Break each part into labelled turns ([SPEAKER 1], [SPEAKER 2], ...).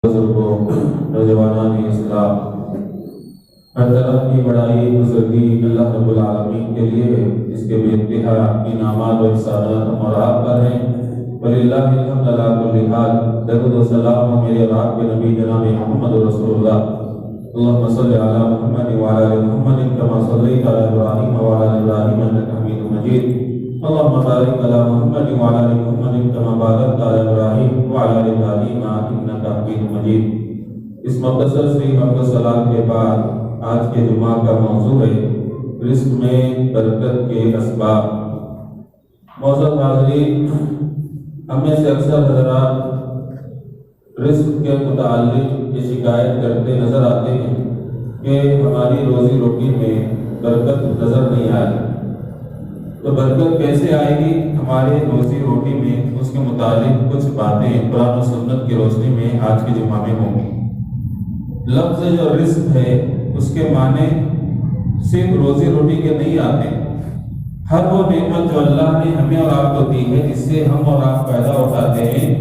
[SPEAKER 1] بزرگوں، نوجوانان اسلام، ہر طرف کی بڑائی بزرگی اللہ رب العالمین کے لیے ہے، جس کے بے انتہا انعامات و احسانات ہم اور آپ پر ہیں۔ وللہ الحمد علی کل حال۔ درود و سلام میرے اور آپ کے نبی جناب محمد رسول اللہ، اللہم صلی علی محمد وعلی آل محمد کما صلیت علی ابراہیم وعلی آل ابراہیم انک حمید مجید۔ اللہم بارک علی محمد وعلی آل محمد کما بارکت علی ابراہیم وعلی آل ابراہیم انک حمید مجید۔ اس مختصر سی حمد و ثنا کے بعد آج کے جمعہ کا موضوع ہے رزق میں برکت کے اسباب۔ معزز حاضرین، ہم میں سے اکثر حضرات رزق کے متعلق یہ شکایت کرتے نظر آتے ہیں کہ ہماری روزی روٹی میں برکت نظر نہیں آ رہی۔ تو برکت کیسے آئے گی ہمارے روزی روٹی میں؟ اس کے متعلق کچھ باتیں قرآن و سنت کی روشنی میں آج کے جمعہ میں ہوں گی۔ لفظ جو رزق ہے اس کے معنی صرف روزی روٹی کے نہیں آتے۔ ہر وہ نعمت جو اللہ نے ہمیں اور آپ کو دی ہے، جس سے ہم اور آپ فائدہ اٹھاتے ہیں،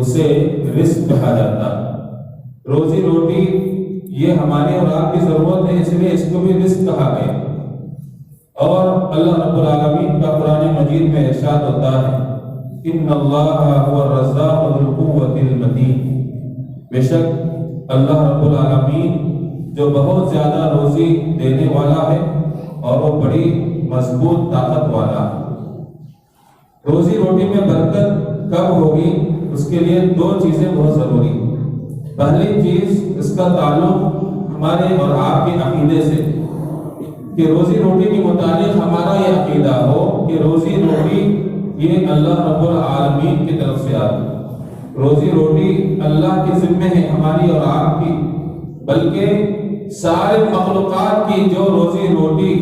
[SPEAKER 1] اسے رزق کہا جاتا ہے۔ روزی روٹی یہ ہماری اور آپ کی ضرورت ہے، اس لیے اس کو بھی رزق کہا گیا۔ اور اللہ رب العالمین کا قرآن مجید میں ارشاد ہوتا ہے، ان اللہ هو الرزاق ذو القوۃ المتین۔ بے شک اللہ رب العالمین جو بہت زیادہ روزی دینے والا ہے اور وہ بڑی مضبوط طاقت والا ہے۔ روزی روٹی میں برکت کب ہوگی؟ اس کے لیے دو چیزیں بہت ضروری۔ پہلی چیز، اس کا تعلق ہمارے اور آپ کے عقیدے سے، کہ روزی روٹی کے متعلق ہمارا یہ عقیدہ ہو کہ روزی روٹی یہ اللہ رب العالمین کی طرف سے آتی ہے۔ روزی روٹی اللہ کے ذمہ ہے، ہماری اور آپ کی، بلکہ سارے مخلوقات کی جو روزی روٹی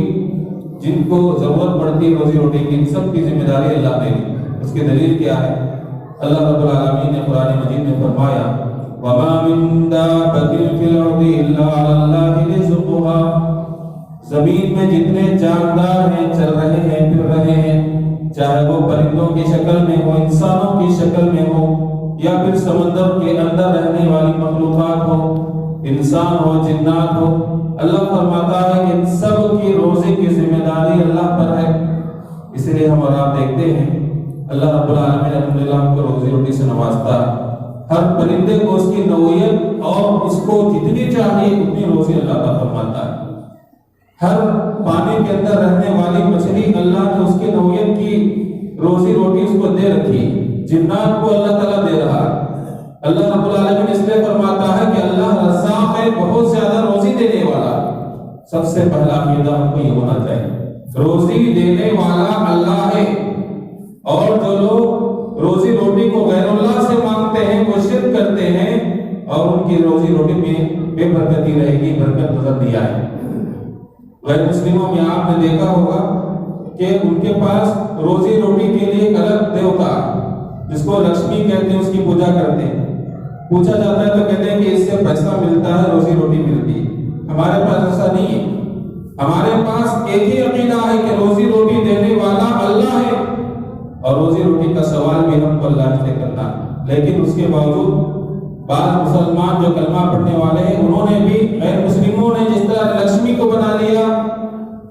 [SPEAKER 1] جن کو ضرورت پڑتی ہے روزی روٹی کی، ان سب کی ذمہ داری اللہ دے گی۔ اس کی دلیل کیا ہے؟ اللہ رب العالمین نے قرآن مجید میں فرمایا، وَمَا مِن دَابَّةٍ فِي الْأَرْضِ إِلَّا عَلَى اللَّهِ رِزْقُهَا۔ زمین میں جتنے جاندار ہیں، چل رہے ہیں، پھر رہے ہیں، چاہے وہ پرندوں کی شکل میں ہو، انسانوں کی شکل میں ہو، یا پھر سمندر کے اندر رہنے والی مخلوقات ہو، انسان ہو، جنات ہو، اللہ فرماتا ہے کہ ان سب کی روزی کی ذمہ داری اللہ پر ہے۔ اس لیے ہم اور آپ دیکھتے ہیں اللہ رب العالمین الحمدللہ ہم کو روزی روٹی سے نوازتا ہے۔ ہر پرندے کو اس کی نوعیت اور اس کو جتنی چاہیے اتنی روزی اللہ کا فرماتا ہے۔ ہر پانی کے اندر رہنے والی مچھلی اللہ نے اس کی نوعیت کی روزی روٹی اس کو دے رکھی، جنات کو اللہ تعالیٰ دے رہا ہے۔ اللہ رب العالمین اس لیے فرماتا ہے کہ اللہ رزاق ہے، بہت زیادہ روزی دینے والا۔ سب سے پہلا عقیدہ ہم کو یہ ہونا چاہیے، روزی دینے والا اللہ ہے، اور جو لوگ روزی روٹی کو غیر اللہ سے مانگتے ہیں وہ شرک کرتے ہیں، اور ان کی روزی روٹی میں بے برکتی رہے گی، برکت نظر نہیں آئے۔ غیر مسلموں میں آپ نے دیکھا ہوگا کہ ان کے پاس روزی روٹی کے لیے ایک الگ دیوتا جس کو لکشمی کہتے ہیں، اس کی پوجا کرتے ہیں۔ پوچھا جاتا ہے تو کہتے ہیں کہ اس سے پیسہ ملتا ہے، روزی روٹی ملتی ہے۔ ہمارے پاس ایسا نہیں ہے۔ ہمارے پاس ایک ہی عقیدہ ہے کہ روزی روٹی دینے والا اللہ ہے، اور روزی روٹی کا سوال بھی ہم کو اللہ سے کرنا ہے۔ لیکن اس کے باوجود بعض مسلمان جو کلمہ پڑھنے والے ہیں، انہوں نے بھی، غیر مسلموں نے جس طرح لکشمی کو بنا لیا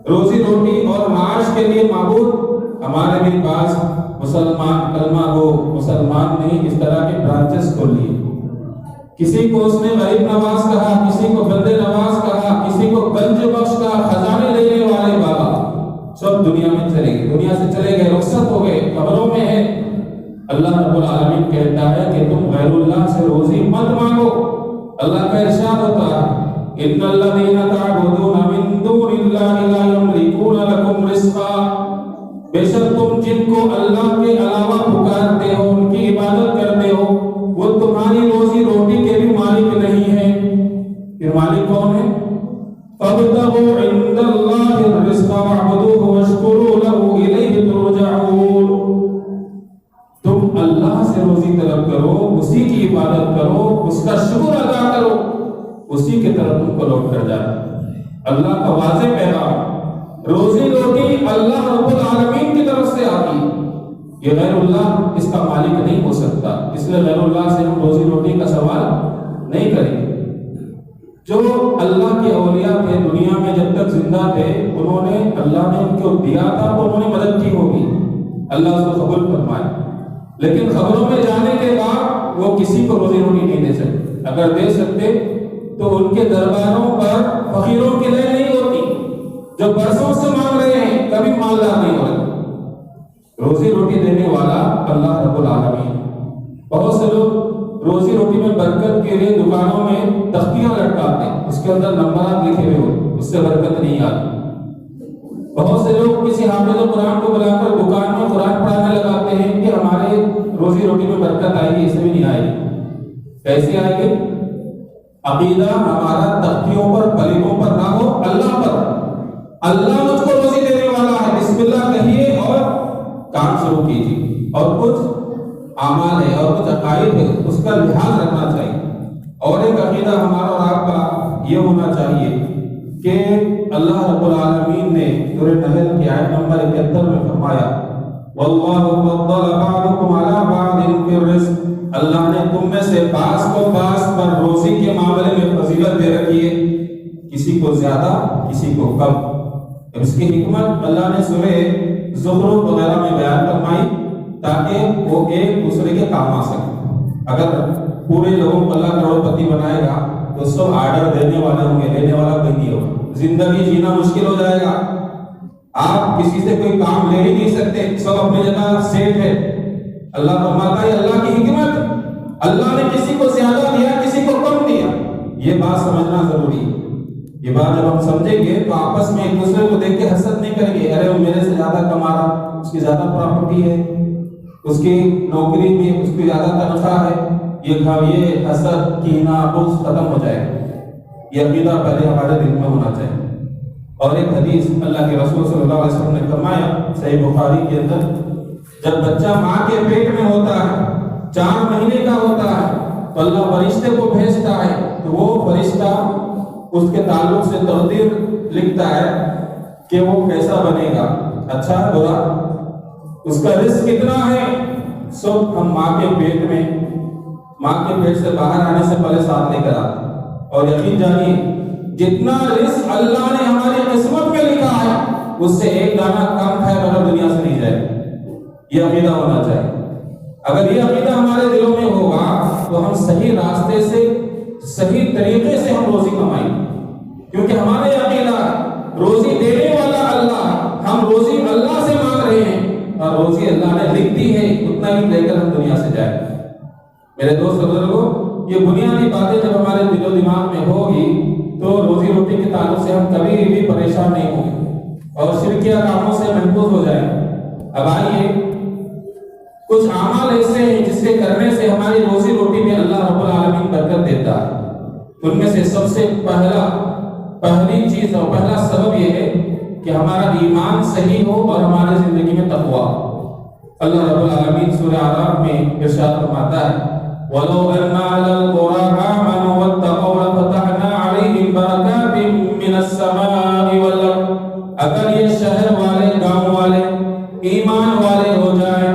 [SPEAKER 1] روزی روٹی اور معاش کے لیے معبود، ہمارے بھی پاس مسلمان کلمہ گو مسلمان نے اس طرح کے برانچز کھول لیے۔ کسی کو اس نے غریب نواز کہا، کسی کو بندے نواز کہا، کسی کو گنج بخش کہا، خزانے لینے والے بابا، سب دنیا میں چلے گئے، دنیا سے چلے گئے، رخصت ہو گئے، قبروں میں ہے۔ اللہ رب العالمین کہتا ہے کہ تم غیر اللہ سے روزی مت مانگو۔ اللہ کا ارشاد ہوتا ہے، ان الذین تعبدون من دون اللہ لا یملکون لکم رزقا۔ بے شک تم جن کو اللہ کے علاوہ پکارتے ہو، ان کی عبادت کرتے ہو، وہ تمہاری روزی روٹی کے بھی مالک نہیں ہیں۔ پھر مالک کون ہے؟ فابتغوا عند اللہ الرزق واعبدوہ واشکروا لہ الیہ ترجعون۔ تم اللہ سے روزی طلب کرو، اسی کی عبادت کرو، اس کا شکر ادا کرو، اسی کی طرف تم کو لوٹ کر جانا۔ اللہ کا واضح پیغام، روزی روٹی اللہ رب العالمین کی طرف سے آتی، یہ غیر اللہ اس کا مالک نہیں ہو سکتا۔ اس لیے غیر اللہ سے ہم روزی روٹی کا سوال جو اللہ کے اولیاء تھے دنیا میں جب تک زندہ تھے، انہوں نے اللہ نے ان کو دیا تھا تو انہوں نے مدد کی ہوگی، اللہ اس کو قبول فرمائے، لیکن خبروں میں جانے کے بعد وہ کسی کو روزی روٹی نہیں دے سکتے۔ اگر دے سکتے تو ان کے درباروں پر فقیروں کی لے نہیں ہوتی، جو برسوں سے مانگ رہے ہیں کبھی مالدار نہیں ہو رہے۔ روزی روٹی دینے والا اللہ رب العالمین۔ بہت سے لوگ روزی روٹی میں برکت کے لیے دکانوں میں تختیاں لٹکاتے ہیں، اس کے اندر نمبرات لکھے ہوئے ہوتے، اس سے برکت نہیں آتی۔ بہت سے لوگ کسی حافظ قرآن کو بلا کر دکان میں قرآن پڑھانے لگاتے ہیں کہ ہمارے روزی روٹی میں برکت آئے گی، اسے بھی نہیں آئے گی۔ کیسے آئے گی؟ عقیدہ ہمارا تختیوں پر پلیتوں پر نہ ہو، اللہ پر۔ اللہ مجھ کو روزی دینے والا ہے، بسم اللہ کہیے اور کام شروع کیجیے۔ اور کچھ اعمال ہے اور کچھ عقائد ہے، اس کا لحاظ رکھنا چاہیے۔ اور ایک عقیدہ ہمارا اور آپ کا یہ ہونا چاہیے کہ اللہ رب العالمین نے سورہ نحل کی آیت نمبر 71 میں فرمایا واللہ فضل بعضکم علی بعض فی الرزق، اللہ نے تم میں سے بعض کو بعض پر روزی کے معاملے میں فضیلت دے رکھی ہے، کسی کو زیادہ کسی کو کم۔ اس کی حکمت اللہ نے سورہ زخرف وغیرہ میں بیان فرمائی تاکہ وہ ایک دوسرے کے کام آ سکے۔ اگر پورے لوگوں کو اللہ کروڑ پتی بنائے گا تو سب آرڈر دینے والے ہوں گے، لینے والا کوئی نہیں ہوگا، زندگی جینا مشکل ہو جائے گا۔ آپ کسی سے کوئی کام لے ہی نہیں سکتے، سب اپنی جگہ سیف ہے۔ اللہ فرماتا ہے اللہ کی حکمت، اللہ نے کسی کو زیادہ دیا کسی کو کم دیا، یہ بات سمجھنا ضروری ہے۔ یہ بات جب ہم سمجھیں گے تو آپس میں ایک دوسرے کو دیکھ کے حسد نہیں کریں گے، ارے وہ میرے سے زیادہ کما رہا، اس کی زیادہ پراپرٹی ہے، اس کی نوکری میں اس کی زیادہ تنخواہ ہے، یہ حسد کینہ بغض ختم ہو جائے گا۔ یہ عقیدہ پہلے ہمارے دل میں ہونا چاہیے۔ اور ایک حدیث اللہ کے رسول صلی اللہ علیہ وسلم نے فرمایا صحیح بخاری کے اندر، جب بچہ ماں کے پیٹ میں ہوتا ہے 4 مہینے کا ہوتا ہے تو اللہ فرشتے کو بھیجتا ہے، تو وہ فرشتہ اس کے تعلق سے تقدیر لکھتا ہے کہ وہ کیسا بنے گا، اچھا ہے برا، اس کا رزق کتنا ہے، سب ہم ماں کے پیٹ سے باہر آنے سے پہلے ساتھ لے کر آتے۔ اور یقین جانیے جتنا رزق اللہ نے ہماری قسمت میں لکھا ہے اس سے ایک دانہ کم کھائے بغیر دنیا سے نہیں جائے، یہ عقیدہ ہونا چاہیے۔ اگر یہ عقیدہ ہمارے دلوں میں ہوگا تو ہم صحیح راستے سے صحیح طریقے سے ہم روزی کمائیں گے، کیونکہ ہمارے عقیدہ روزی دینے والا اللہ، ہم روزی اللہ سے مانگ رہے ہیں اور روزی اللہ نے لکھ دی ہے، اتنا ہی لے کر ہم دنیا سے جائیں۔ میرے دوست بزرگوں، یہ بنیادی باتیں جب ہمارے دل و دماغ میں ہوگی تو روزی روٹی کے تعلق سے ہم کبھی بھی پریشان نہیں ہوں گے اور شرکیہ کاموں سے محفوظ ہو جائیں گے۔ اب آئیے کچھ اعمال ایسے ہیں جس کے کرنے سے ہماری روزی روٹی میں اللہ رب العالمین برکت دیتا ہے۔ ان میں سے سب سے پہلی چیز اور پہلا سبب یہ ہے کہ ہمارا ایمان صحیح ہو اور ہمارے زندگی میں تقویٰ۔ اللہ رب العالمین سورہ اعراف میں ارشاد فرماتا ہے وَلَوْ أَنَّ أَهْلَ الْقُرَىٰ آمَنُوا وَاتَّقَوْا لَفَتَحْنَا عَلَيْهِمْ بَرَكَاتٍ مِّنَ السَّمَاءِ وَالْأَرْضِ۔ اگر یہ شہر والے، گاؤں والے ایمان والے ہو جائیں،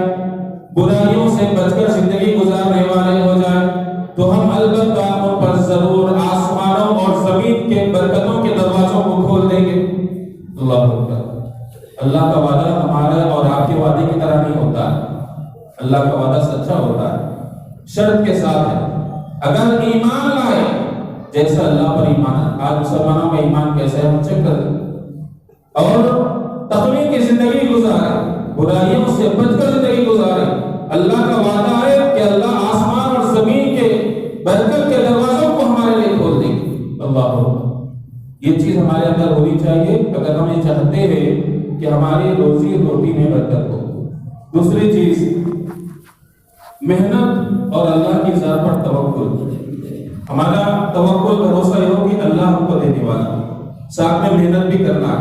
[SPEAKER 1] برائیوں سے بچ کر زندگی گزارنے والے ہو جائیں، تو ہم البتہ ان پر ضرور آسمانوں اور زمین کے برکتوں کے دروازوں کو کھول دیں گے۔ اللہ اکبر۔ اللہ کا وعدہ ہمارے اور آپ کے وعدے کی طرح نہیں ہوتا، اللہ کا وعدہ سچا ہوتا ہے، شرط کے ساتھ ہے۔ اگر ایمان لائے جیسا اللہ پر ایمان ہے، آج مسلمانوں کا ایمان کیسا ہے ہم چیک کر لیں، اور تقوی کی زندگی گزارے، برائیوں سے بچ کر زندگی گزارے، اللہ کا وعدہ ہے کہ اللہ آسمان اور زمین کے برکت کے دروازوں کو ہمارے لیے کھول دیں گے۔ اللہ اکبر۔ یہ چیز ہمارے اندر ہونی چاہیے اگر ہم یہ چاہتے ہیں کہ ہماری روزی روٹی میں برکت ہو۔ دوسری چیز محنت اور اللہ کی ذات پر توکل۔ ہمارا توکل بھروسہ یہ ہو کہ اللہ ہم کو دینے والا، ساتھ میں محنت بھی کرنا۔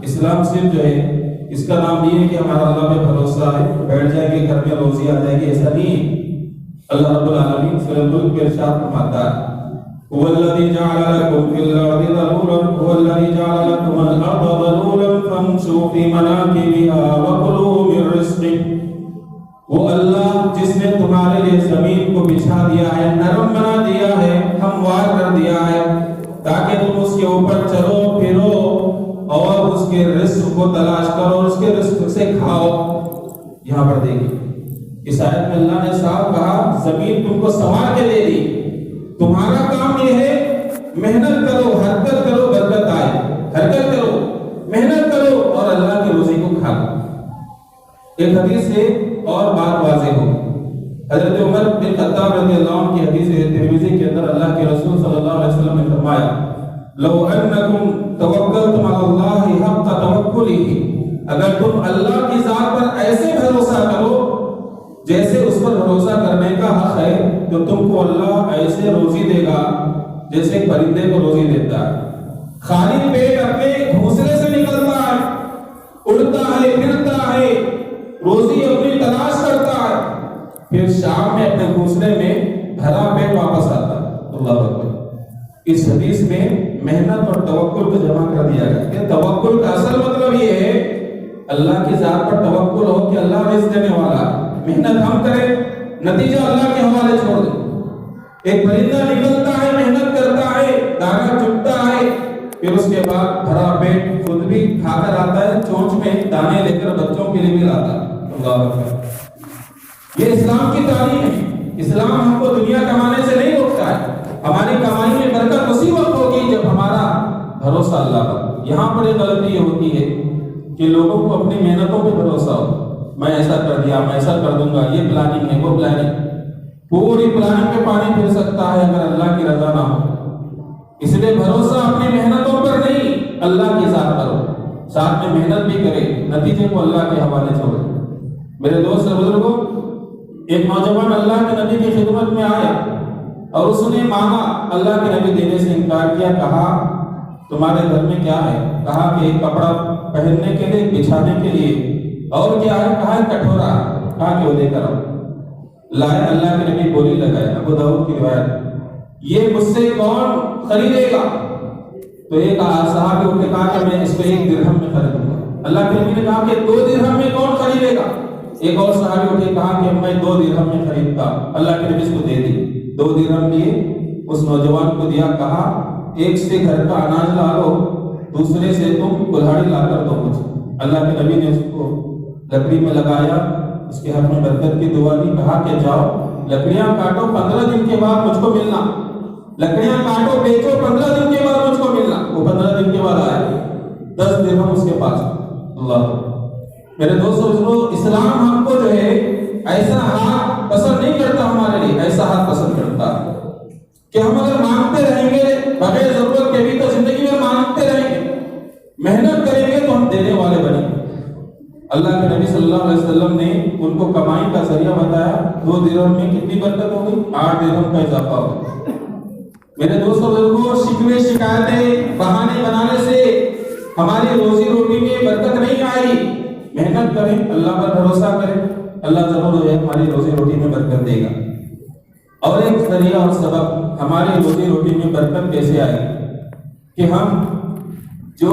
[SPEAKER 1] اسلام صرف جو ہے اس کا نام نہیں ہے کہ ہمارا اللہ پہ بھروسہ ہے، بیٹھ جائیں گے گھر میں روزی آ جائے گی، ایسا نہیں ہے۔ اللہ رب العالمین سورہ ملک میں ارشاد فرماتا ہے هو الذي جعل لكم في الأرض ذلولا هو الذي جعل لكم الأرض ذلولا فامشوا في مناكبها وكلوا من رزقه۔ وہ اللہ جس نے تمہارے لیے زمین کو بچھا دیا ہے، نرم بنا دیا ہے، ہموار کر دیا ہے، تاکہ کو تلاش کرو اور اس کے رزق سے کھاؤ۔ یہاں پر دیکھیں اس آیت میں اللہ نے صاحب کہا زمین تم کو سنوار کے دے دی، تمہارا کام یہ ہے محنت کرو، حرکت کرو، برکت آئے، حرکت کرو، محنت کرو اور اللہ کی روزی کو کھا لو۔ ایک حدیث سے اور بات واضح ہو، حضرت عمر بن خطاب رضی اللہ عنہ کی حدیث ہے ترمذی کے اندر، اللہ کے رسول صلی اللہ علیہ وسلم نے فرمایا لو انکم توکلتم علی اللہ حق توکلہ، اگر تم اللہ کی ذات پر ایسے بھروسہ کرو جیسے اس پر بھروسہ کرنے کا حق ہے، تو تم کو اللہ ایسے روزی دے گا جیسے ایک پرندے کو روزی دیتا ہے، خالی پیٹ اپنے گھونسلے سے نکلتا ہے، اڑتا ہے، پھرتا ہے، روزی اپنی تلاش کرتا ہے، پھر شام میں اپنے گھونسلے میں بھرا پیٹ واپس آتا ہے۔ اللہ اکبر۔ اس حدیث میں محنت اور توکل کو جمع کر دیا گیا کہ توکل کا اصل مطلب یہ ہے اللہ کی ذات پر توکل ہو کہ اللہ رزق دینے والا، محنت ہم کریں، نتیجہ اللہ کے حوالے چھوڑ دیں۔ ایک پرندہ نکلتا ہے، محنت کرتا ہے، دانا چگتا ہے، پھر اس کے بعد بھرا پیٹ خود بھی کھا کر آتا ہے، چونچ میں دانے لے کر بچوں کے لیے بھی لاتا ہے۔ اللہ اکبر۔ یہ اسلام کی تعلیم ہے۔ اسلام ہم کو دنیا کمانے سے نہیں روکتا ہے، ہماری کمائی میں برکت اسی وقت ہوگی جب ہمارا بھروسہ اللہ پر۔ یہاں پر ایک غلطی یہ ہوتی ہے کہ لوگوں کو اپنی محنتوں پہ بھروسہ ہو، میں ایسا کر دیا، میں ایسا کر دوں گا، یہ پلاننگ ہے، وہ پلاننگ، پوری پلاننگ پہ پانی پھر سکتا ہے اگر اللہ کی رضا نہ ہو۔ اس لیے بھروسہ اپنی محنتوں پر نہیں، اللہ کی ذات پر ہو، ساتھ میں محنت بھی کرے، نتیجے کو اللہ کے حوالے چھوڑے۔ میرے دوست اور بزرگوں، ایک نوجوان اللہ کے نبی کی خدمت میں آیا اور اس نے مانگا، اللہ کے نبی دینے سے انکار کیا، کہا تمہارے گھر میں کیا ہے؟ کہا کہ ایک کپڑا پہننے کے لیے، بچھانے کے لیے، اور کیا ہے؟ کہا کٹورا، کہا کہ وہ لے کر آؤ۔ لائے، اللہ کے نبی بولی لگائے، ابو داؤد کی روایت، یہ مجھ سے کون خریدے گا؟ تو ایک صحابی اٹھ کے کہا کہ میں اس کو 1 درہم میں خریدوں گا۔ اللہ کے نبی نے کہا کہ 2 درہم میں کون خریدے گا؟ ایک اور صحابی اٹھ کے کہا کہ میں 2 درہم میں خریدتا۔ اللہ کے نبی اس کو دے دی، 2 درہم لیے، اس نوجوان کو دیا، کہا ایک سے گھر کا اناج لا لو، دوسرے سے تم کلہاڑی لا کر دو مجھے۔ اللہ کے نبی نے اس کو لکڑی میں لگایا، اس کے ہاتھ میں برکت کی دعا دی، کہا کہ جاؤ لکڑیاں کاٹو، 15 دن کے بعد مجھ کو ملنا، لکڑیاں کاٹو، بیچو، 15 دن کے بعد مجھ کو ملنا۔ وہ 15 دن کے بعد آئے، 10 درہم اس کے پاس۔ اللہ میرے دوستو، اسلام ہم کو جو ہے ایسا ہاتھ پسند نہیں کرتا، ہمارے لیے ایسا ہاتھ پسند کرتا کہ ہم اگر مانگتے رہیں گے بغیر ضرورت کے بھی تو زندگی میں مانگتے رہیں گے، محنت کریں گے تو ہم دینے والے بنیں گے۔ اللہ کے نبی صلی اللہ علیہ وسلم نے ان کو کمائی کا ذریعہ بتایا، 2 درہم میں کتنی برکت ہو گئی؟ 8 درہم کا اضافہ ہو گیا۔ میرے دوستوں بزرگوں، شکوے شکایتیں بہانے بنانے سے ہماری روزی روٹی میں برکت نہیں آئی۔ محنت کریں، اللہ پر بھروسہ کریں، اللہ ضرور جو ہے ہماری روزی روٹی میں برکت دے گا۔ اور ایک ذریعہ اور سبب ہماری روزی روٹی میں برکت کیسے آئے کہ ہم جو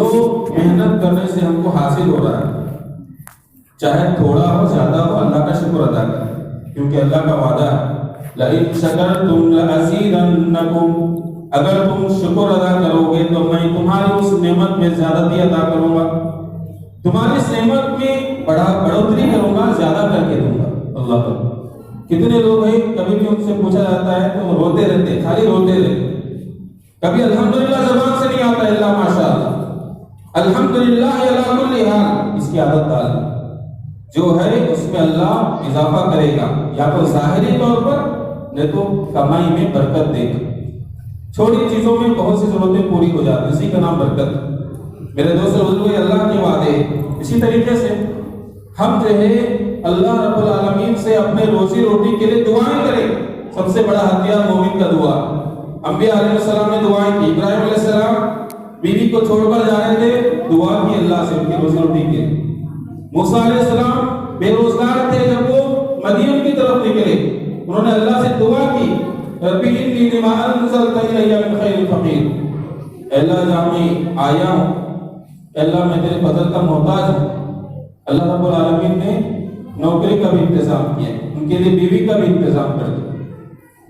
[SPEAKER 1] محنت کرنے سے ہم کو حاصل ہو رہا ہے، چاہے تھوڑا ہو زیادہ ہو، اللہ کا شکر ادا کریں، کیونکہ اللہ کا وعدہ ہے لَإِن شَكَرْتُمْ لَأَزِيدَنَّكُمْ، اگر تم شکر ادا کرو گے تو میں تمہاری اس نعمت میں زیادتی عطا کروں گا، تمہاری اس نعمت میں بڑھوتری کروں گا، زیادہ کر کے دوں گا۔ اللہ پر کتنے لوگ ہیں کبھی بھی ان سے پوچھا جاتا ہے تو روتے رہتے، خالی روتے رہتے، کبھی الحمدللہ زبان سے نہیں آتا الا ماشاءاللہ، الحمدللہ علی کل حال، اس کی عادت ڈال جو ہے اس میں اللہ اضافہ کرے گا، یا تو ظاہری طور پر نہیں تو کمائی میں برکت دے گا۔ چھوٹی چیزوں میں بہت سی ضرورتیں پوری ہو جاتی ہیں، اسی کا نام برکت۔ میرے دوستو بزرگوں، اللہ کے وعدے۔ اسی طریقے سے ہم جو ہے اللہ رب العالمین سے اپنے روزی روٹی کے لیے دعائیں کریں۔ سب سے بڑا ہتھیار مومن کا دعا۔ انبیاء علیہ السلام نے دعائیں کی، ابراہیم علیہ السلام بیوی کو چھوڑ کر جا رہے تھے، دعا کی اللہ سے ان کی روزی روٹی کے۔ موسیٰ علیہ السلام بے روزگار تھے، جب وہ مدین کی طرف نکلے انہوں نے اللہ سے دعا کی، ربی انی لما انزلت الی من خیر فقیر، اللہ جہاں میں آیا ہوں، اللہ میں تیرے فضل کا محتاج ہوں۔ اللہ رب العالمین نے نوکری کا بھی انتظام کیا، ان کے لیے بیوی کا بھی انتظام کر دیا۔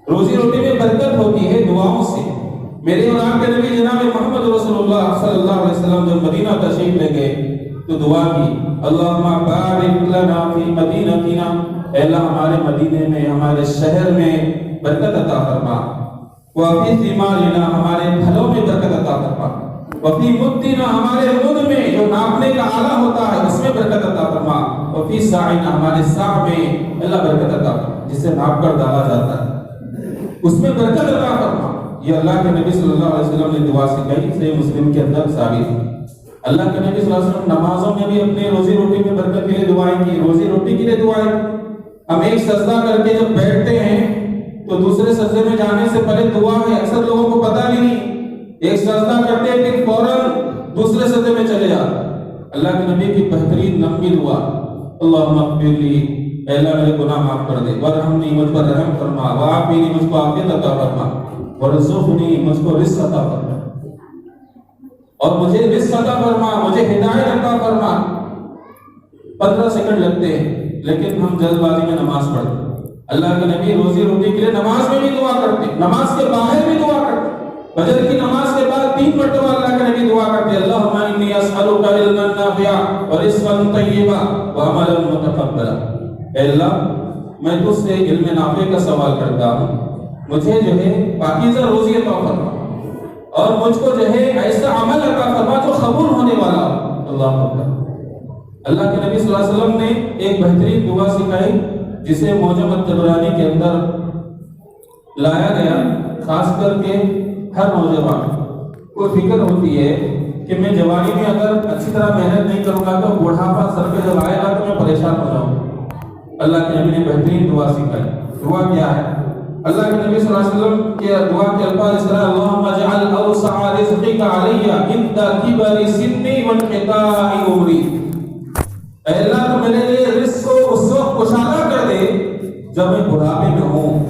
[SPEAKER 1] روزی روٹی میں برکت ہوتی ہے دعاؤں سے۔ میرے اور آپ کے نبی جناب محمد رسول اللہ صلی اللہ علیہ وسلم جب مدینہ تشریف لے گئے تو دعا کی اللہم بارک لنا فی مدینتنا، اے اللہ ہمارے مدینے میں، ہمارے شہر میں برکت عطا فرما، وفی ثمارنا، ہمارے پھلوں میں برکت عطا فرما، وفی مدنا، ہمارے مد میں جو ناپنے کا آلہ ہوتا ہے اس میں برکت عطا فرما، وفی ساعنا، ہمارے ساع میں اللہ برکت عطا فرما، جسے ناپ کر ڈالا جاتا ہے اس میں برکت عطا فرما۔ یہ اللہ کے نبی صلی اللہ علیہ وسلم نے دعا سکھائی، صحیح مسلم کے اندر ثابت ہے۔ اللہ کے نبی صلی اللہ علیہ وسلم نمازوں میں بھی اپنے روزی روٹی میں برکت کے لیے دعائیں کی، روزی روٹی کے لیے دعائیں۔ ہم ایک سجدہ کر کے جب بیٹھتے ہیں تو دوسرے سجدے میں جانے سے پہلے دعا ہے، اکثر لوگوں کو پتہ بھی نہیں، ایک سجدہ کرتے ہیں پھر فوراً دوسرے سجدے میں چلے جاتے۔ اللہ کے نبی کی بہترین لمبی دعا اللہم اغفر لی، اے اللہ میرے گناہ معاف کر دے، وارحمنی، مجھ پر رحم فرما، وعافنی، مجھ کو عافیت عطا فرما، وارزقنی، مجھ کو رزق عطا فرما، اور مجھے رزق عطا فرما، مجھے ہدایت عطا فرما۔ 15 سیکنڈ لگتے ہیں لیکن ہم جلد بازی میں نماز پڑھتے ہیں۔ اللہ کے نبی روزی روٹی کے لیے نماز میں بھی دعا کرتے، نماز کے باہر بھی دعا کرتے، فجر کی نماز کے بعد 3 مرتبہ اللہ کے نبی دعا کرتے اللہم انی اسألک علما نافعا ورزقا طیبا وعملا متقبلا، اے اللہ میں تجھ سے علم نافع کا سوال کرتا ہوں، مجھے جو ہے پاکیزہ روزی عطا فرما، اور مجھ کو جو ہے ایسا عمل عطا فرما جو قبول ہونے والا ہو۔ اللہ اکبر۔ اللہ کے نبی صلی اللہ علیہ وسلم نے ایک بہترین دعا سکھائی جسے معجم الطبرانی کے اندر لایا گیا، خاص کر کے ہر نوجوان کو فکر ہوتی ہے کہ میں جوانی میں اگر اچھی طرح محنت نہیں کروں گا تو بڑھاپا سر پہ جب آئے گا تو میں پریشان ہو جاؤں گا۔ اللہ کے نبی نے بہترین دعا سکھائی۔ دعا کیا ہے؟ اللہ کے نبی صلی اللہ علیہ وسلم کے دعا کے الفاظ اس طرح اللہم اجعل اوسع رزقک علی عند کبر سنی وانقطاع عمری، اے اللہ تو میرے لیے رزق کو اس وقت کشادہ کر دے جب میں بڑھاپے میں ہوں،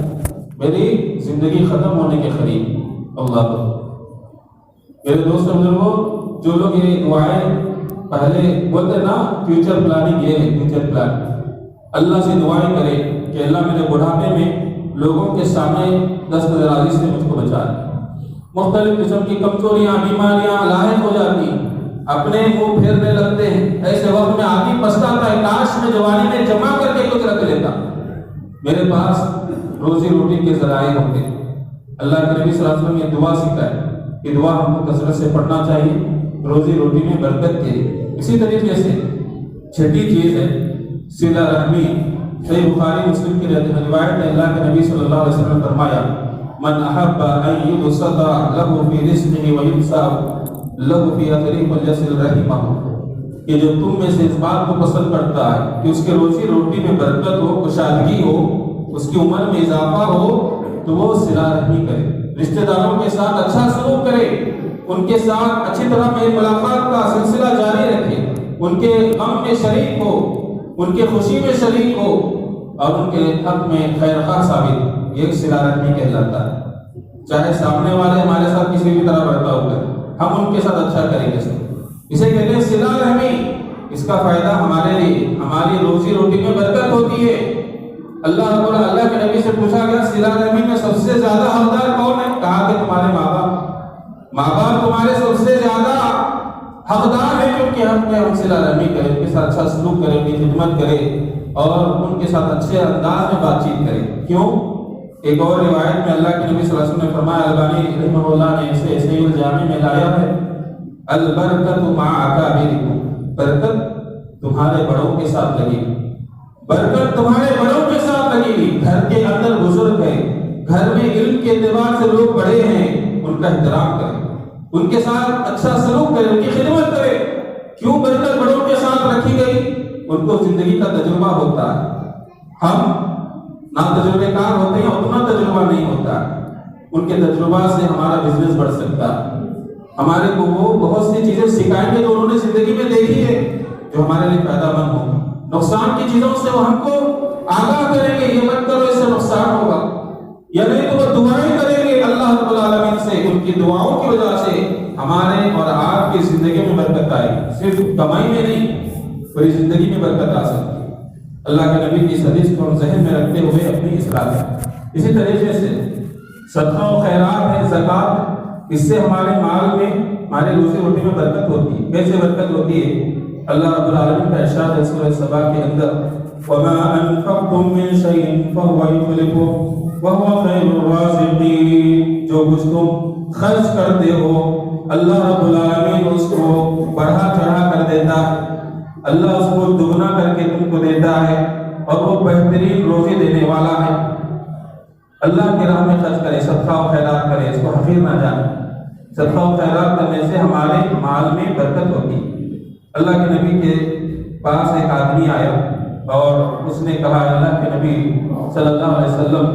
[SPEAKER 1] میری زندگی ختم ہونے کے قریب۔ اللہ میرے دوست بزرگوں، جو لوگ یہ دعائیں پہلے بولتے نا فیوچر پلاننگ، یہ ہے فیوچر پلان، اللہ سے دعائیں کرے کہ اللہ میرے بڑھاپے میں لوگوں کے سامنے دست درازی سے مجھ کو بچا دے۔ مختلف قسم کی کمزوریاں، بیماریاں لاحق ہو جاتی، اپنے منہ پھیرنے لگتے ہیں، ایسے وقت میں آدمی پچھتاتا ہے کاش میں جوانی میں جمع کر کے کچھ رکھ لیتا، میرے پاس روزی روٹی کے ذرائع ہوتے۔ اللہ کے نبی صلی اللہ علیہ وسلم نے دعا سکھائی کہ دعا ہم کو کثرت سے پڑھنا چاہیے روزی روٹی میں برکت کے لیے۔ اسی طریقے سے چھٹی چیز ہے صلہ رحمی۔ صحیح بخاری مسلم کی روایت ہے، اللہ کے نبی صلی اللہ علیہ وسلم نے فرمایا من احب ان یبسط له فی رزقه ویبسط له فی اثره فلیصل رحمہ، کہ جو تم میں سے اس بات کو پسند کرتا ہے کہ اس کے روزی روٹی میں برکت ہو، کشادگی ہو، اس کی عمر میں اضافہ ہو، تو وہ صلہ رحمی کرے، رشتہ داروں کے ساتھ اچھا سلوک کرے، ان کے ساتھ اچھی طرح میل ملاقات کا سلسلہ جاری رکھے، ان کے غم میں شریک ہو، ان کے خوشی میں شریک ہو، اور ان کے حق میں خیر خواہ ثابت ہو۔ یہ صلہ رحمی کہلاتا ہے۔ چاہے سامنے والے ہمارے ساتھ کسی بھی طرح برتاؤ کریں، ہم ان کے ساتھ اچھا کریں گے، اسے کہتے ہیں صلہ رحمی۔ اس کا فائدہ ہمارے لیے، ہماری روزی روٹی میں برکت ہوتی ہے۔ اللہ کے نبی سے پوچھا گیا صلہ رحمی میں سب سے زیادہ حقدار کون ہے؟ کہا کہ تمہارے ماں باپ، ماں باپ تمہارے سب سے زیادہ حقدار ہے، کیونکہ ہم صلہ رحمی کریں، ان کے ساتھ اچھا سلوک کریں، ان کی خدمت کریں اور ان کے ساتھ اچھے انداز میں بات چیت کریں۔ کیوں؟ ایک اور روایت میں اللہ کے نبی صلی اللہ علیہ وسلم نے فرمایا، البانی رحمہ اللہ نے اسے صحیح الجامع میں لایا ہے، البرکت مع اکابرکم، برکت تمہارے بڑوں کے ساتھ لگی، برکت تمہارے بڑوں کے ساتھ لگی ہوئی۔ گھر کے اندر بزرگ ہے، گھر میں علم کے اعتبار سے لوگ بڑے ہیں، ان کا احترام کریں، ان کے ساتھ اچھا سلوک کریں، ان کی خدمت کریں۔ کیوں برکت بڑوں کے ساتھ رکھی گئی؟ ان کو زندگی کا تجربہ ہوتا ہے، ہم نہ تجربے کار ہوتے ہیں، اتنا تجربہ نہیں ہوتا، ان کے تجربات سے ہمارا بزنس بڑھ سکتا ہے، ہمارے کو وہ بہت سی چیزیں سکھائیں گے جو انہوں نے زندگی میں دیکھی ہے، جو ہمارے لیے فائدہ مند ہو۔ نقصان کی چیزوں سے وہ ہم کو آگاہ کریں گے، یہ مت کرو اس سے نقصان ہوگا، یا نہیں تو وہ دعائیں کریں گے اللہ رب العالمین سے، ان کی دعاؤں کی وجہ سے ہمارے اور آپ کی زندگی میں برکت آئے گی، صرف کمائی میں نہیں، پوری زندگی میں برکت آ سکتی ہے۔ اللہ کے نبی کی اس حدیث کو ہم ذہن میں رکھتے ہوئے اپنی اصلاح کریں۔ اسی طریقے سے صدقہ و خیرات ہے، زکوٰۃ ہے، اس سے ہمارے مال میں، ہمارے روزی روٹی میں برکت ہوتی ہے۔ کیسے برکت ہوتی ہے؟ اللہ رب العالمین کا ارشاد ہے سورہ سبا کے اندر وَمَا أَنفَقْتُم مِّن شَيْءٍ فَهُوَ يُخْلِفُهُ وَهُوَ خَيْرُ الرَّازِقِينَ۔ جو کچھ تم خرچ کرتے ہو اللہ رب العالمین اس کو بڑھا چڑھا کر دیتا ہے، اللہ اس کو دگنا کر کے تم کو دیتا ہے، اور وہ بہترین روزی دینے والا ہے۔ اللہ کی راہ میں خرچ کرے، صدقہ و خیرات کرے، اس کو حقیر نہ جانے۔ صدقہ و خیرات کرنے سے ہمارے مال میں برکت ہوتی۔ اللہ کے نبی کے پاس ایک آدمی آیا اور اس نے کہا اللہ کے نبی صلی اللہ علیہ وسلم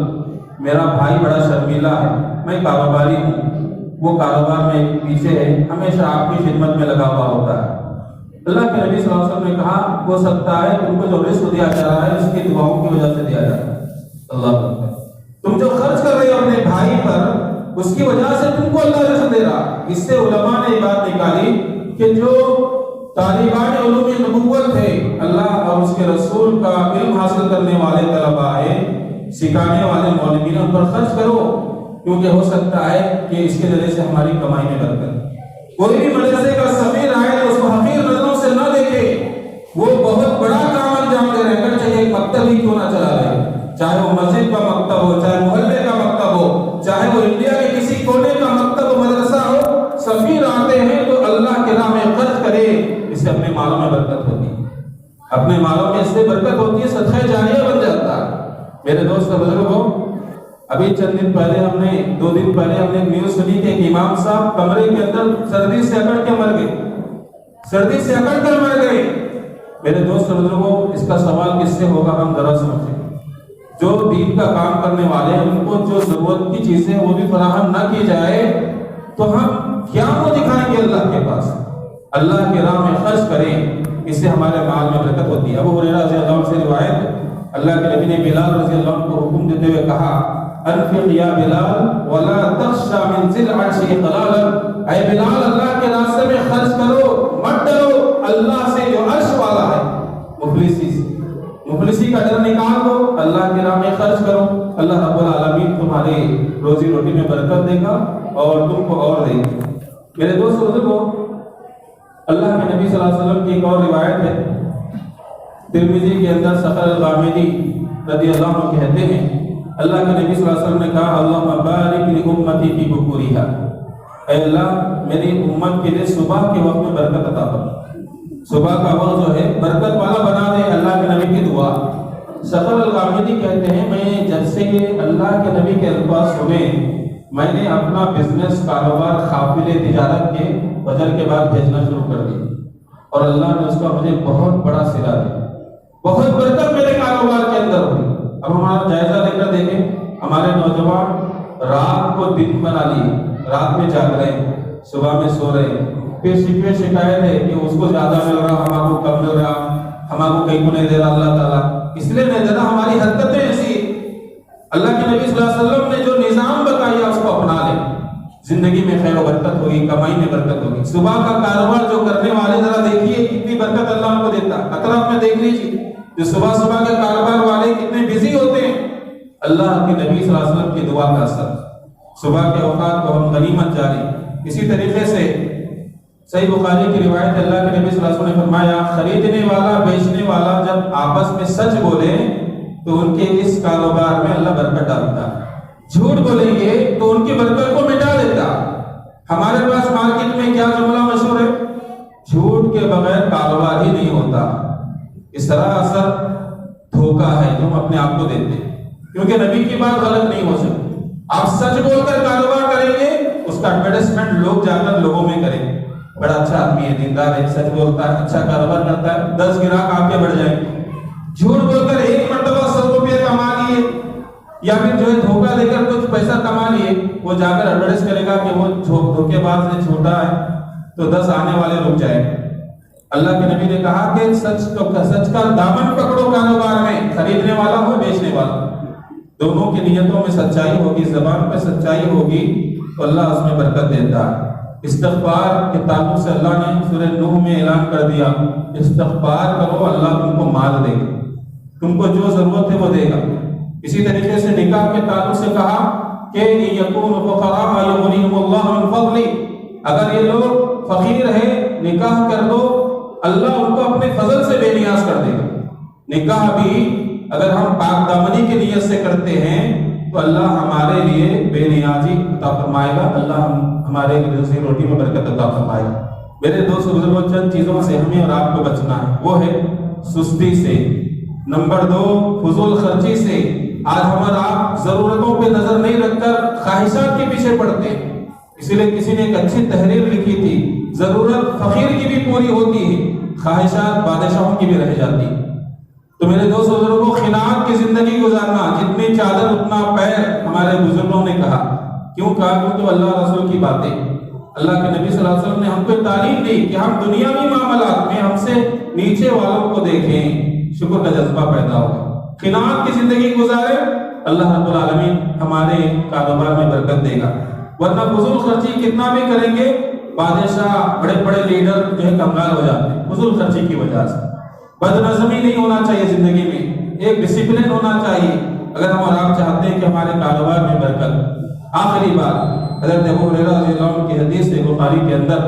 [SPEAKER 1] میرا بھائی بڑا شرمیلا ہے، میں کاروباری ہوں، وہ کاروبار میں پیچھے ہے، ہمیشہ آپ کی خدمت میں لگا ہوا ہوتا ہے۔ اللہ کے نبی صلی اللہ علیہ وسلم نے کہا ہو سکتا ہے تم کو جو رزق دیا جا رہا ہے اس کی دعاؤں کی وجہ سے دیا جا رہا ہے۔ اللہ اکبر، تم جو خرچ کر رہے ہو اپنے بھائی پر اس کی وجہ سے تم کو اللہ رزق دے رہا۔ اس سے علماء نے یہ بات نکالی کہ جو طالبان علوم نبوت ہے، اللہ اور اس کے رسول کا علم حاصل کرنے والے طلباء ہیں، سکھانے والے مولوی، ان پر خرچ کرو، کیونکہ ہو سکتا ہے کہ اس کے ذریعے سے ہماری کمائی میں برکت۔ کوئی بھی مدرسے کا سفیر آئے تو اس کو حقیر نظروں سے نہ دیکھے، وہ بہت بڑا کام انجام دے رہے ہیں، چاہے ایک مکتب ہی کیوں نہ چلا رہے، چاہے وہ مسجد کا مکتب ہو، چاہے محلے کا مکتب ہو، چاہے وہ انڈیا کے کسی کونے کا مکتب و مدرسہ ہو، سفیر آتے ہیں تو اللہ کے راہ میں خرچ کرے، اس سے اپنے مالوں میں برکت ہوتی ہے، اپنے مالوں میں اس سے برکت ہوتی ہے، صدقہ جاریہ بن جاتا ہے۔ میرے دوست بزرگوں، ابھی چند دن پہلے ہم نے 2 دن پہلے ہم نے نیوز سنی کہ ایک امام صاحب کمرے کے اندر سردی سے اکڑ کے مر گئے، سردی سے اکڑ کر مر گئے۔ میرے دوست بزرگوں، اس کا سوال کس سے ہوگا؟ ہم ذرا سمجھیں، جو دین کا کام کرنے والے ہیں ان کو جو ضرورت کی چیزیں وہ بھی فراہم نہ کی جائے تو ہم کیا وہ دکھائیں گے اللہ کے پاس؟ اللہ کے راہ میں خرچ کریں، اس سے ہمارے مال میں برکت ہوتی ہے۔ ابو ہریرہ رضی اللہ عنہ سے روایت، اللہ کے نبی نے بلال رضی اللہ عنہ کو حکم دیتے ہوئے کہا انفق یا بلال ولا تخشى من ذی العرش اقلالا، اے بلال اللہ کے راستے میں خرچ کرو، مت ڈرو اللہ سے جو عرش والا ہے، مفلسی کا ڈر نکال دو، اللہ کی راہ میں خرچ کرو، اللہ رب العالمین تمہارے روزی روٹی میں برکت دے گا اور تم کو اور دے گا۔ میرے دوست بزرگوں، اللہ کے نبی صلی اللہ علیہ وسلم کی ایک اور روایت ہے، ترمذی کے اندر سخر الغامدی رضی اللہ عنہ کہتے ہیں اللہ کے نبی صلی اللہ علیہ وسلم نے کہا اللہم بارک لامتی فی بکورہا، اے اللہ میری امت کے لیے صبح کے وقت میں برکت عطا فرما، صبح کا وقت جو ہے برکت والا بنا دے، اللہ کے نبی کی دعا۔ سخر الغامدی کہتے ہیں میں جب سے اللہ کے نبی کے الفاظ سنے میں نے اپنا بزنس کاروبار قافلے تجارت کے فجر کے بعد بھیجنا شروع کر دیا اور اللہ نے اس کا مجھے بہت بڑا صلہ دیا، بہت برکت میرے کاروبار کے اندر ہوئی۔ اب ہمارا جائزہ لے کر دیکھیں، ہمارے نوجوان رات کو دن بنا لیے، رات میں جاگ رہے ہیں، صبح میں سو رہے ہیں، پھر شکایت ہے کہ اس کو زیادہ مل رہا، ہمارا کو کم مل رہا، ہمارا کو کہیں کو نہیں دے رہا اللہ تعالیٰ، اس لیے نہیں دے رہا، ہماری حرکتیں ایسی۔ اللہ کے نبی صلی اللہ علیہ وسلم نے جو نظام بتایا اس کو اپنا لیں، زندگی میں خیر و برکت ہوگی، کمائی میں برکت ہوگی۔ صبح کا کاروبار جو کرنے والے ذرا دیکھیے کتنی برکت اللہ ان کو دیتا، اطراف میں دیکھ لیجیے جو صبح کے کاروبار والے کتنے بزی ہوتے ہیں، اللہ کے نبی صلی اللہ علیہ وسلم کی دعا کا اثر، صبح کے اوقات کو ہم غنیمت جانی۔ اسی طریقے سے صحیح بخاری کی روایت، اللہ کے نبی صلی اللہ علیہ وسلم نے فرمایا خریدنے والا بیچنے والا جب آپس میں سچ بولے تو ان کے اس کاروبار میں اللہ برکت ڈالتا، جھوٹ بولیں گے تو ان کی برکت کو مٹا دیتا۔ ہمارے پاس مارکیٹ میں کیا جملہ مشہور ہے؟ جھوٹ کے بغیر کاروبار ہی نہیں ہوتا۔ اس طرح اثر دھوکہ ہے جو ہم اپنے آپ کو دیتے ہیں، کیونکہ نبی کی بات غلط نہیں ہو سکتی۔ آپ سچ بول کر کاروبار کریں گے، اس کا ایڈورٹائزمنٹ لوگ جا کر لوگوں میں کریں گے، بڑا اچھا آدمی ہے، دیندار ہے، سچ بولتا ہے، اچھا کاروبار کرتا ہے، 10 گراہک آپ کے بڑھ جائیں گے۔ جھوٹ بول کر ایک مرتبہ 100 روپے کما لیے یا پھر جو ہے دھوکہ دے کر کچھ پیسہ کما لیے، وہ جا کر ایڈورٹائز کرے گا کہ وہ دھوکے باز نے جھوٹا ہے، تو 10 آنے والے رک جائیں گے۔ اللہ کے نبی نے کہا کہ سچ کا دامن پکڑو کاروبار میں، خریدنے والا ہو بیچنے والا، دونوں کی نیتوں میں سچائی ہوگی، زبان پہ سچائی ہوگی تو اللہ اس میں برکت دیتا ہے۔ استغفار کے تعلق سے اللہ نے سورہ نوح میں اعلان کر دیا استغفار کرو اللہ تم کو مال دے گا، تم کو جو ضرورت ہے وہ دے گا۔ اسی طریقے سے نکاح کے تعلق سے کہا کہ یکون فقراء یغنیہم اللہ من فضلہ، اگر یہ لوگ فقیر ہیں نکاح کر دو اللہ ان کو اپنے فضل سے بے نیاز کر دے گا۔ نکاح بھی اگر ہم پاک دامنی کی نیت سے کرتے ہیں تو اللہ ہمارے لیے بے نیازی عطا فرمائے گا، اللہ ہمارے روزی روٹی میں برکت عطا فرمائے گا۔ میرے دوست بزرگوں، چند چیزوں سے ہمیں اور آپ کو بچنا ہے، وہ ہے سستی سے، نمبر 2 فضول خرچی سے۔ آج ہم اور آپ ضرورتوں پہ نظر نہیں رکھ کر خواہشات کے پیچھے پڑتے ہیں۔ اسی لیے کسی نے ایک اچھی تحریر لکھی تھی، ضرورت فقیر کی بھی پوری ہوتی ہے، خواہشات بادشاہوں کی بھی رہ جاتی ہے۔ تو میرے دوست بزرگوں، قناعت کی زندگی گزارنا، جتنی چادر اتنا پیر، ہمارے بزرگوں نے کہا۔ کیوں کہا؟ کیونکہ اللہ رسول کی باتیں، اللہ کے نبی صلی اللہ علیہ وسلم نے ہم کو تعلیم دی کہ ہم دنیاوی معاملات میں ہم سے نیچے والوں کو دیکھیں، شکر کا جذبہ پیدا ہوگا۔ قناعت کی زندگی گزارے، اللہ رب العالمین ہمارے کاروبار میں برکت دے گا۔ ورنہ فضول خرچی کتنا بھی کریں گے، بادشاہ بڑے بڑے لیڈر جو ہے کنگال ہو جاتے ہیں فضول خرچی کی وجہ سے۔ بد نظمی نہیں ہونا چاہیے زندگی میں، ایک ڈسپلن ہونا چاہیے اگر ہم اور آپ چاہتے ہیں کہ ہمارے کاروبار میں برکت۔ آخری بات، حضرت ابو ہریرہ رضی اللہ عنہ کی حدیث ہے بخاری کے اندر،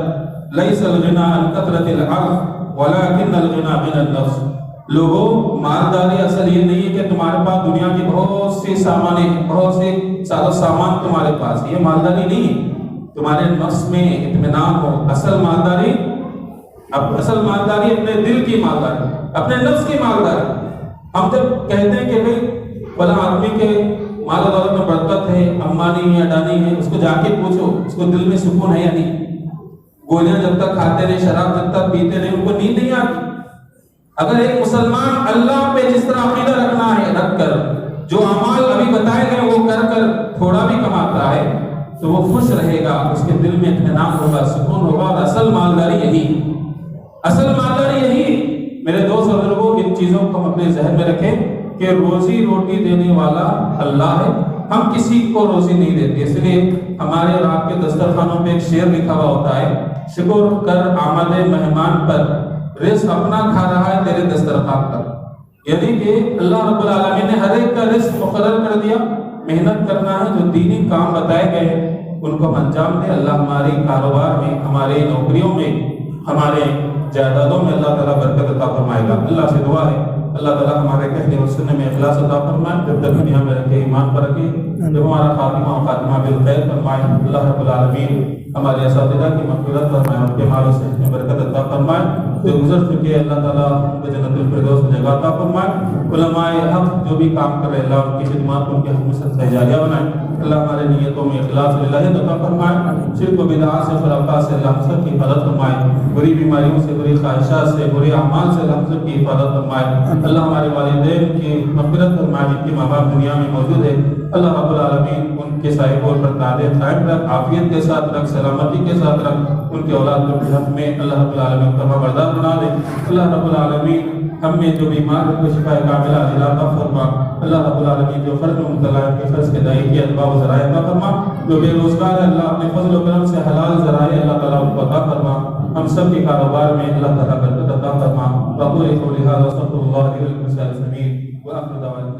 [SPEAKER 1] لیس الغنی عن کثرۃ العرض ولکن الغنی غنی النفس۔ لوگوں، مالداری اصل یہ نہیں ہے کہ تمہارے پاس دنیا کی بہت سی سامان ہیں، بہت سے سارا سامان تمہارے پاس، یہ مالداری نہیں ہے۔ تمہارے نفس میں اطمینان ہو، اصل مالداری اپنے دل کی مالداری، اپنے نفس کی مالداری۔ ہم جب کہتے ہیں کہ بھئی فلاں آدمی کے مال و دولت میں برکت ہے، امبانی ہے، اڈانی ہے، اس کو جا کے پوچھو اس کو دل میں سکون ہے یا نہیں۔ گولیاں جب تک کھاتے نہیں، شراب جب تک پیتے نہیں، ان کو نیند نہیں آتی۔ اگر ایک مسلمان اللہ پہ جس طرح عقیدہ رکھنا ہے، رکھ کر جو اعمال ابھی بتائے گئے وہ کر کر تھوڑا بھی کماتا ہے تو وہ خوش رہے گا، اس کے دل میں اطمینان ہوگا، سکون ہوگا۔ اور اصل مالداری یہی میرے دوست اور بزرگوں، ان چیزوں کو ہم اپنے ذہن میں رکھیں کہ روزی روٹی دینے والا اللہ ہے، ہم کسی کو روزی نہیں دیتے۔ اس لیے ہمارے اور آپ کے دسترخوانوں پہ ایک شعر لکھا ہوا ہوتا ہے، شکر کر آمد مہمان پر، رزق اپنا کھا رہا ہے تیرے دسترخوان پر۔ یعنی کہ اللہ رب العالمین نے ہر ایک کا رزق مقرر کر دیا، محنت کرنا ہے، جو دینی کام بتائے گئے ان کو ہم انجام دیں۔ اللہ ہماری کاروبار میں، ہمارے نوکریوں میں، ہمارے جائیدادوں میں اللہ تعالیٰ برکت عطا فرمائے گا۔ اللہ سے دعا ہے اللہ تعالیٰ ہمارے کہنے اور سننے میں اخلاص عطا فرمائے، جب تک دنیا میں رکھے ایمان پر رکھے، جب ہمارا خاتمہ بالخیر فرمائے۔ اللہ رب العالمین ہمارے اساتذہ کی مغفرت فرمائے، ان کے مال و صحت میں برکت عطا فرمائے، جو گزر چکے اللہ تعالیٰ ان کو جنت الفردوس میں جگہ عطا فرمائے۔ علماء حق جو بھی کام کر رہے اللہ ان کی خدمات کو ان کے حق میں صدقہ جاریہ بنائے۔ اللہ ہمارے نیتوں میں اخلاص للہ عطا فرمائے، شرک و بدعات سے، خرافات سے اللہ ہم سب کی حفاظت فرمائے، بری بیماریوں سے، بری خواہشات سے، برے اعمال سے اللہ ہم سب کی حفاظت فرمائے۔ اللہ ہمارے والدین کی مغفرت فرمائے، جن کے ماں باپ دنیا میں موجود ہے، اللہ رب العالمین ان کے صاحبوں پر قائم رکھ، عافیت کے ساتھ رکھ، سلامتی کے ساتھ رکھ، ان کے اولاد کو حق میں اللہ رب العالمین فرما بردار بنا دے۔ اللہ رب العالمین ہم میں جو بیمار ہے شفا کاملہ عطا فرما۔ اللہ رب العالمین جو قرض میں مبتلا ہے کے قرض کے ادائیگی کی اسباب و ذرائع عطا فرما، جو بے روزگار ہے اللہ اپنے فضل و کرم سے حلال ذرائع اللہ تعالیٰ ان کو عطا فرما، ہم سب کے کاروبار میں اللہ تعالیٰ برکت عطا فرما۔ وقول قولی ھذا واستغفر اللہ لي ولكم ولسائر المسلمین وآخر دعوانا